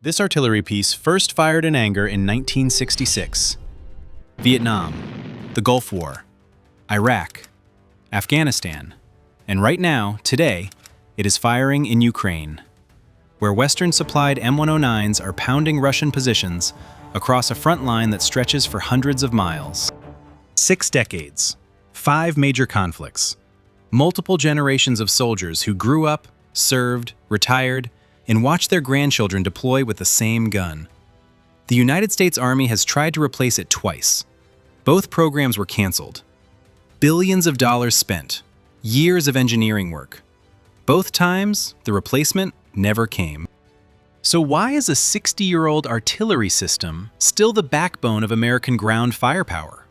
This artillery piece first fired in anger in 1966. Vietnam, the Gulf War, Iraq, Afghanistan, and right now, today, it is firing in Ukraine, where Western-supplied M109s are pounding Russian positions across a front line that stretches for hundreds of miles. 6 decades, 5 major conflicts, multiple generations of soldiers who grew up, served, retired, and watched their grandchildren deploy with the same gun. The United States Army has tried to replace it twice. Both programs were canceled. Billions of dollars spent, years of engineering work. Both times, the replacement never came. So why is a 60-year-old artillery system still the backbone of American ground firepower?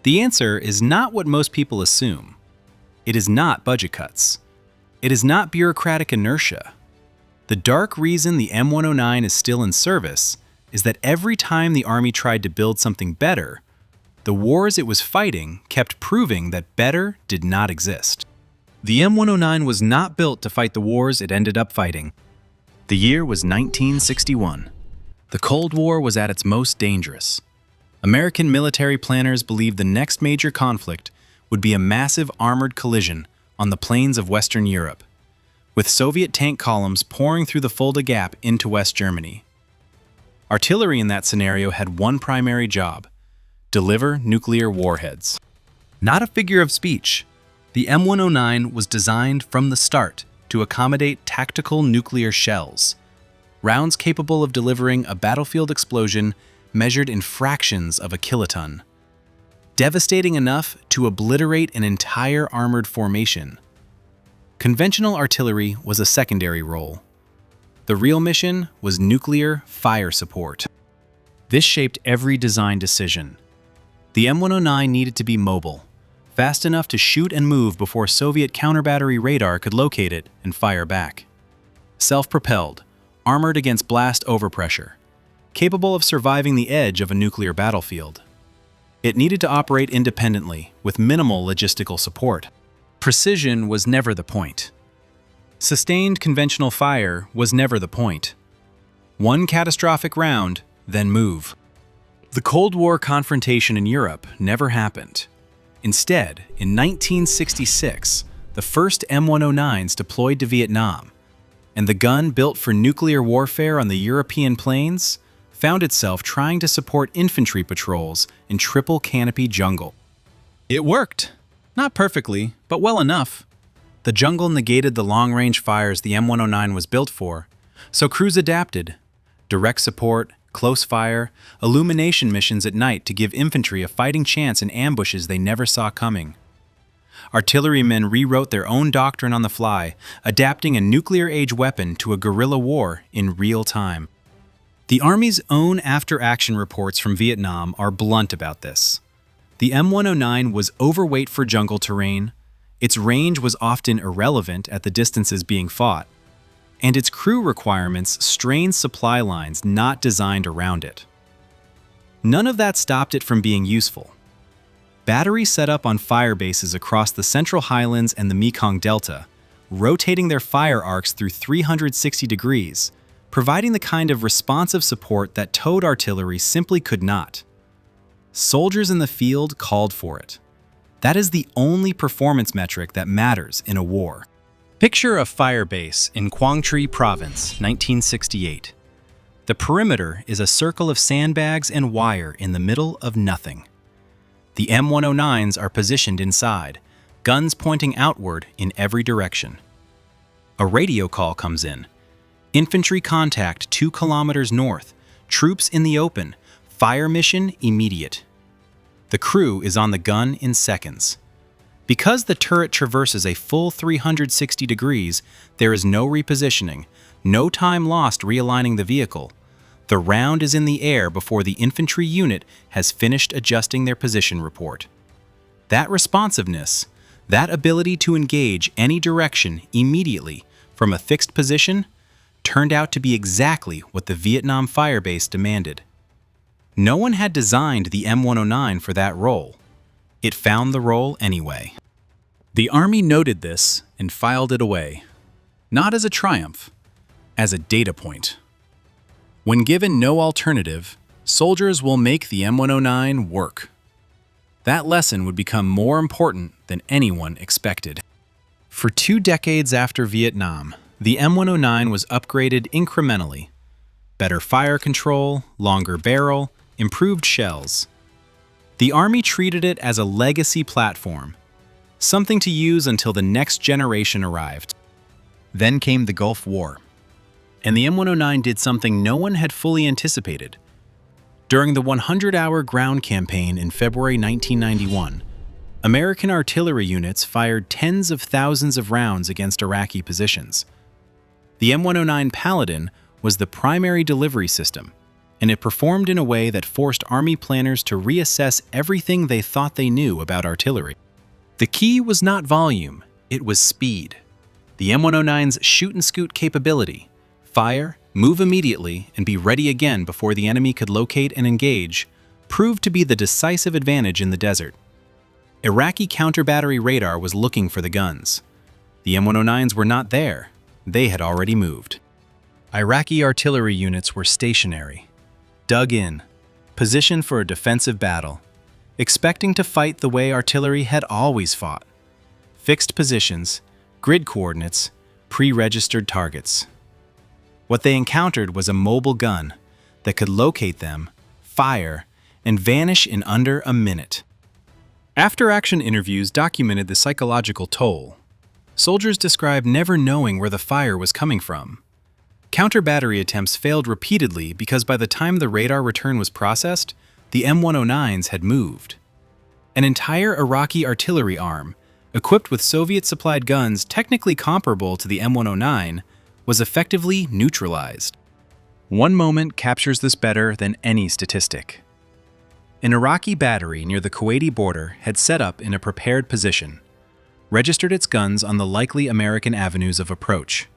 The answer is not what most people assume. It is not budget cuts. It is not bureaucratic inertia. The dark reason the M109 is still in service is that every time the Army tried to build something better, the wars it was fighting kept proving that better did not exist. The M109 was not built to fight the wars it ended up fighting. The year was 1961. The Cold War was at its most dangerous. American military planners believed the next major conflict would be a massive armored collision on the plains of Western Europe, with Soviet tank columns pouring through the Fulda Gap into West Germany. Artillery in that scenario had one primary job: deliver nuclear warheads. Not a figure of speech, the M109 was designed from the start to accommodate tactical nuclear shells, rounds capable of delivering a battlefield explosion measured in fractions of a kiloton, devastating enough to obliterate an entire armored formation. Conventional artillery was a secondary role. The real mission was nuclear fire support. This shaped every design decision. The M109 needed to be mobile, fast enough to shoot and move before Soviet counter-battery radar could locate it and fire back. Self-propelled, armored against blast overpressure, capable of surviving the edge of a nuclear battlefield. It needed to operate independently, with minimal logistical support. Precision was never the point. Sustained conventional fire was never the point. One catastrophic round, then move. The Cold War confrontation in Europe never happened. Instead, in 1966, the first M109s deployed to Vietnam, and the gun built for nuclear warfare on the European plains found itself trying to support infantry patrols in triple canopy jungle. It worked. Not perfectly, but well enough. The jungle negated the long-range fires the M109 was built for, so crews adapted. Direct support, close fire, illumination missions at night to give infantry a fighting chance in ambushes they never saw coming. Artillerymen rewrote their own doctrine on the fly, adapting a nuclear-age weapon to a guerrilla war in real time. The Army's own after-action reports from Vietnam are blunt about this. The M109 was overweight for jungle terrain, its range was often irrelevant at the distances being fought, and its crew requirements strained supply lines not designed around it. None of that stopped it from being useful. Batteries set up on firebases across the Central Highlands and the Mekong Delta, rotating their fire arcs through 360 degrees, providing the kind of responsive support that towed artillery simply could not. Soldiers in the field called for it. That is the only performance metric that matters in a war. Picture a fire base in Quang Tri Province, 1968. The perimeter is a circle of sandbags and wire in the middle of nothing. The M109s are positioned inside, guns pointing outward in every direction. A radio call comes in. Infantry contact 2 kilometers north, troops in the open, fire mission immediate. The crew is on the gun in seconds. Because the turret traverses a full 360 degrees, there is no repositioning, no time lost realigning the vehicle. The round is in the air before the infantry unit has finished adjusting their position report. That responsiveness, that ability to engage any direction immediately from a fixed position, turned out to be exactly what the Vietnam firebase demanded. No one had designed the M109 for that role. It found the role anyway. The Army noted this and filed it away, not as a triumph, as a data point. When given no alternative, soldiers will make the M109 work. That lesson would become more important than anyone expected. For 2 decades after Vietnam, the M109 was upgraded incrementally. Better fire control, longer barrel, improved shells. The Army treated it as a legacy platform, something to use until the next generation arrived. Then came the Gulf War, and the M109 did something no one had fully anticipated. During the 100-hour ground campaign in February 1991, American artillery units fired tens of thousands of rounds against Iraqi positions. The M109 Paladin was the primary delivery system, and it performed in a way that forced Army planners to reassess everything they thought they knew about artillery. The key was not volume, it was speed. The M109's shoot-and-scoot capability, fire, move immediately, and be ready again before the enemy could locate and engage, proved to be the decisive advantage in the desert. Iraqi counter-battery radar was looking for the guns. The M109s were not there. They had already moved. Iraqi artillery units were stationary, dug in, positioned for a defensive battle, expecting to fight the way artillery had always fought. Fixed positions, grid coordinates, pre-registered targets. What they encountered was a mobile gun that could locate them, fire, and vanish in under a minute. After-action interviews documented the psychological toll. Soldiers described never knowing where the fire was coming from. Counter-battery attempts failed repeatedly because by the time the radar return was processed, the M109s had moved. An entire Iraqi artillery arm, equipped with Soviet-supplied guns technically comparable to the M109, was effectively neutralized. One moment captures this better than any statistic. An Iraqi battery near the Kuwaiti border had set up in a prepared position, registered its guns on the likely American avenues of approach.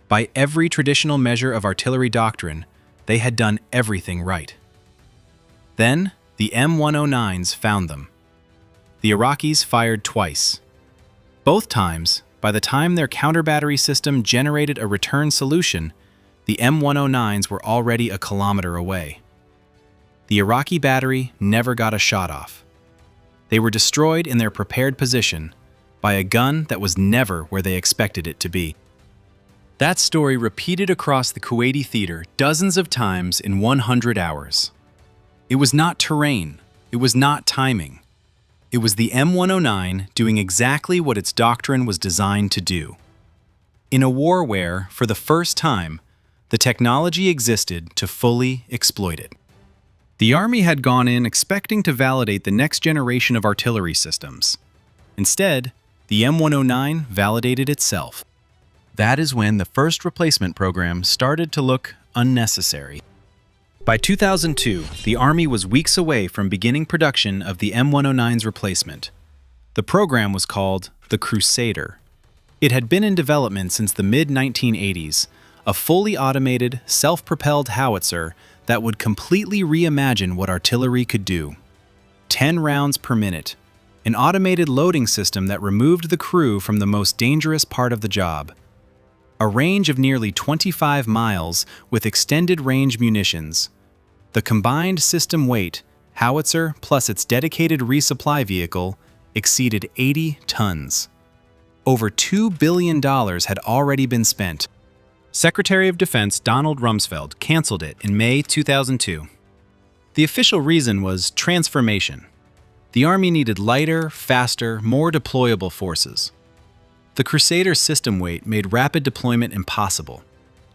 By every traditional measure of artillery doctrine, they had done everything right. Then, the M109s found them. The Iraqis fired twice. Both times, by the time their counter-battery system generated a return solution, the M109s were already a kilometer away. The Iraqi battery never got a shot off. They were destroyed in their prepared position by a gun that was never where they expected it to be. That story repeated across the Kuwaiti theater dozens of times in 100 hours. It was not terrain, it was not timing. It was the M109 doing exactly what its doctrine was designed to do. In a war where, for the first time, the technology existed to fully exploit it. The Army had gone in expecting to validate the next generation of artillery systems. Instead, the M109 validated itself. That is when the first replacement program started to look unnecessary. By 2002, the Army was weeks away from beginning production of the M109's replacement. The program was called the Crusader. It had been in development since the mid-1980s, a fully automated, self-propelled howitzer that would completely reimagine what artillery could do. 10 rounds per minute, an automated loading system that removed the crew from the most dangerous part of the job. A range of nearly 25 miles with extended range munitions. The combined system weight, howitzer plus its dedicated resupply vehicle, exceeded 80 tons. Over $2 billion had already been spent. Secretary of Defense Donald Rumsfeld canceled it in May 2002. The official reason was transformation. The Army needed lighter, faster, more deployable forces. The Crusader system weight made rapid deployment impossible,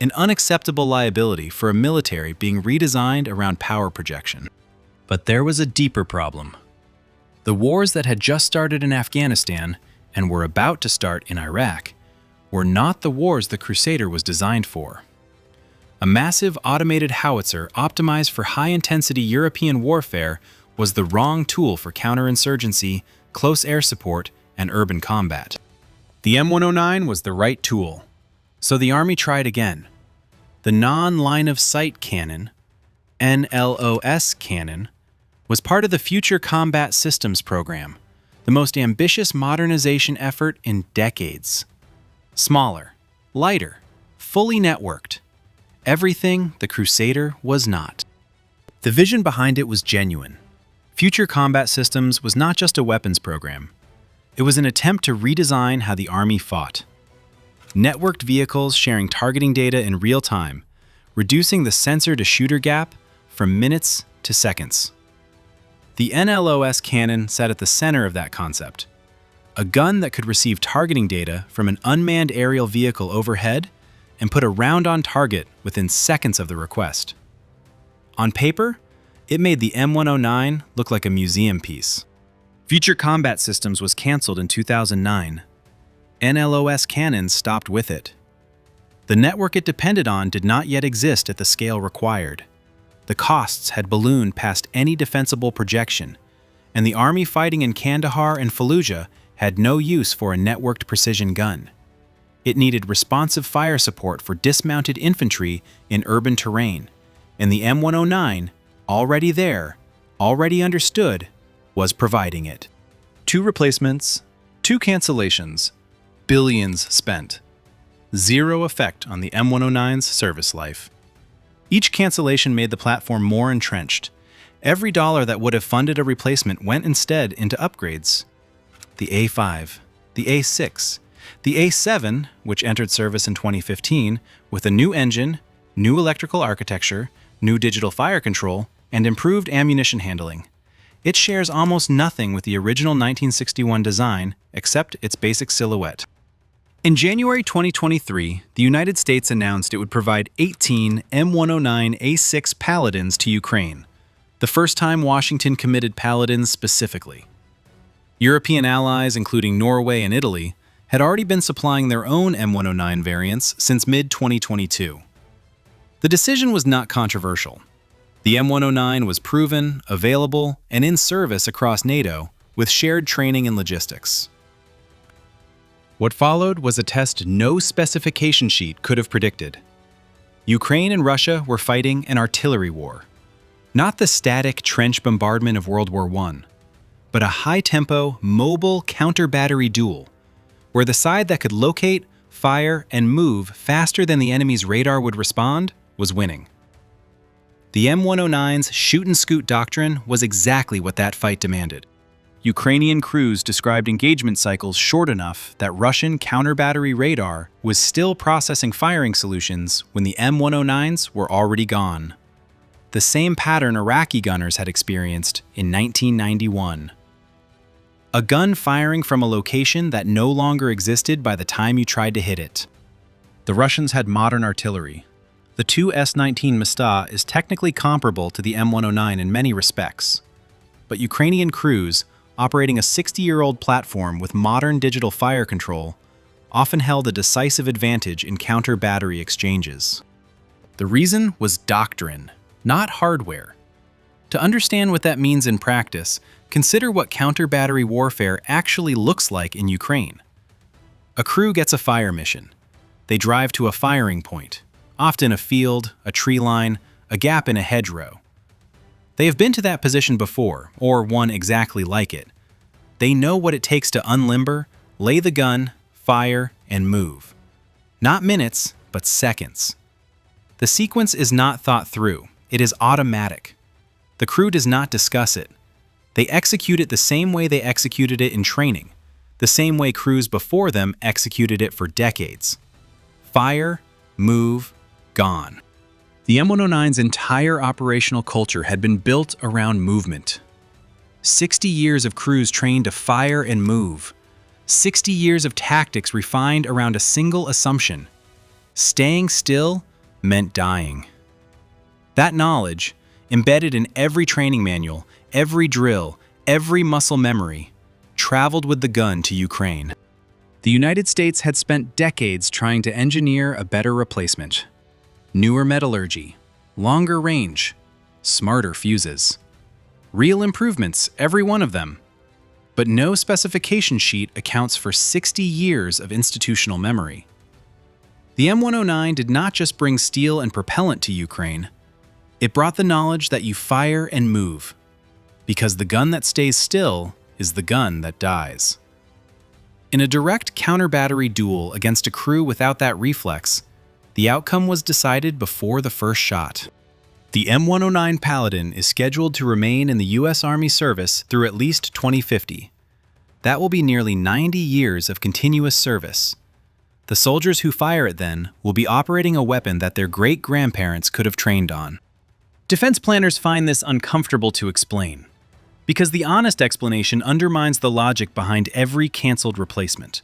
an unacceptable liability for a military being redesigned around power projection. But there was a deeper problem. The wars that had just started in Afghanistan and were about to start in Iraq were not the wars the Crusader was designed for. A massive automated howitzer optimized for high-intensity European warfare was the wrong tool for counterinsurgency, close air support, and urban combat. The M109 was the right tool, so the Army tried again. The non-line-of-sight cannon, NLOS cannon, was part of the Future Combat Systems program, the most ambitious modernization effort in decades. Smaller, lighter, fully networked, everything the Crusader was not. The vision behind it was genuine. Future Combat Systems was not just a weapons program. It was an attempt to redesign how the Army fought. Networked vehicles sharing targeting data in real time, reducing the sensor-to-shooter gap from minutes to seconds. The NLOS cannon sat at the center of that concept. A gun that could receive targeting data from an unmanned aerial vehicle overhead and put a round on target within seconds of the request. On paper, it made the M109 look like a museum piece. Future Combat Systems was canceled in 2009. NLOS cannons stopped with it. The network it depended on did not yet exist at the scale required. The costs had ballooned past any defensible projection, and the Army fighting in Kandahar and Fallujah had no use for a networked precision gun. It needed responsive fire support for dismounted infantry in urban terrain, and the M109, already there, already understood, was providing it. 2 replacements, 2 cancellations, billions spent. Zero effect on the M109's service life. Each cancellation made the platform more entrenched. Every dollar that would have funded a replacement went instead into upgrades. The A5, the A6, the A7, which entered service in 2015, with a new engine, new electrical architecture, new digital fire control, and improved ammunition handling. It shares almost nothing with the original 1961 design, except its basic silhouette. In January 2023, the United States announced it would provide 18 M109 A6 Paladins to Ukraine, the first time Washington committed Paladins specifically. European allies, including Norway and Italy, had already been supplying their own M109 variants since mid-2022. The decision was not controversial. The M109 was proven, available, and in service across NATO, with shared training and logistics. What followed was a test no specification sheet could have predicted. Ukraine and Russia were fighting an artillery war. Not the static trench bombardment of World War I, but a high-tempo, mobile counter-battery duel, where the side that could locate, fire, and move faster than the enemy's radar would respond was winning. The M109's shoot-and-scoot doctrine was exactly what that fight demanded. Ukrainian crews described engagement cycles short enough that Russian counter-battery radar was still processing firing solutions when the M109s were already gone. The same pattern Iraqi gunners had experienced in 1991. A gun firing from a location that no longer existed by the time you tried to hit it. The Russians had modern artillery. The Tu-S-19 Msta is technically comparable to the M109 in many respects, but Ukrainian crews, operating a 60-year-old platform with modern digital fire control, often held a decisive advantage in counter-battery exchanges. The reason was doctrine, not hardware. To understand what that means in practice, consider what counter-battery warfare actually looks like in Ukraine. A crew gets a fire mission. They drive to a firing point, often a field, a tree line, a gap in a hedgerow. They have been to that position before, or one exactly like it. They know what it takes to unlimber, lay the gun, fire, and move. Not minutes, but seconds. The sequence is not thought through. It is automatic. The crew does not discuss it. They execute it the same way they executed it in training, the same way crews before them executed it for decades. Fire, move, gone. The M109's entire operational culture had been built around movement. 60 years of crews trained to fire and move. 60 years of tactics refined around a single assumption. Staying still meant dying. That knowledge, embedded in every training manual, every drill, every muscle memory, traveled with the gun to Ukraine. The United States had spent decades trying to engineer a better replacement. Newer metallurgy, longer range, smarter fuses. Real improvements, every one of them. But no specification sheet accounts for 60 years of institutional memory. The M109 did not just bring steel and propellant to Ukraine. It brought the knowledge that you fire and move, because the gun that stays still is the gun that dies. In a direct counter-battery duel against a crew without that reflex, The outcome was decided before the first shot. The M109 Paladin is scheduled to remain in the U.S. Army service through at least 2050. That will be nearly 90 years of continuous service. The soldiers who fire it then will be operating a weapon that their great-grandparents could have trained on. Defense planners find this uncomfortable to explain, because the honest explanation undermines the logic behind every canceled replacement.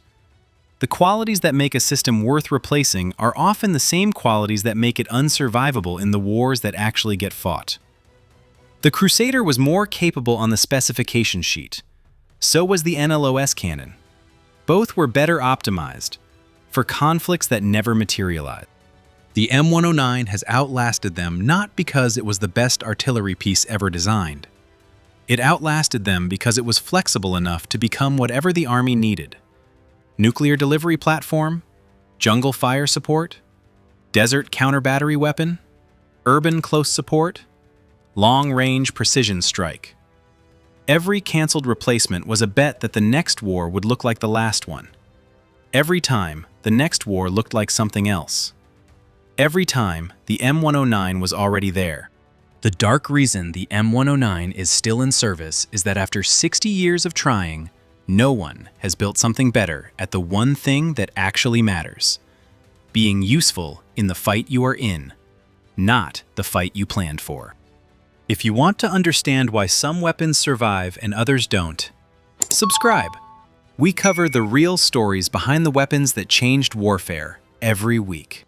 The qualities that make a system worth replacing are often the same qualities that make it unsurvivable in the wars that actually get fought. The Crusader was more capable on the specification sheet. So was the NLOS cannon. Both were better optimized for conflicts that never materialized. The M109 has outlasted them not because it was the best artillery piece ever designed. It outlasted them because it was flexible enough to become whatever the Army needed. Nuclear delivery platform, jungle fire support, desert counter-battery weapon, urban close support, long-range precision strike. Every canceled replacement was a bet that the next war would look like the last one. Every time, the next war looked like something else. Every time, the M109 was already there. The dark reason the M109 is still in service is that after 60 years of trying, no one has built something better at the one thing that actually matters: being useful in the fight you are in, not the fight you planned for. If you want to understand why some weapons survive and others don't, subscribe. We cover the real stories behind the weapons that changed warfare every week.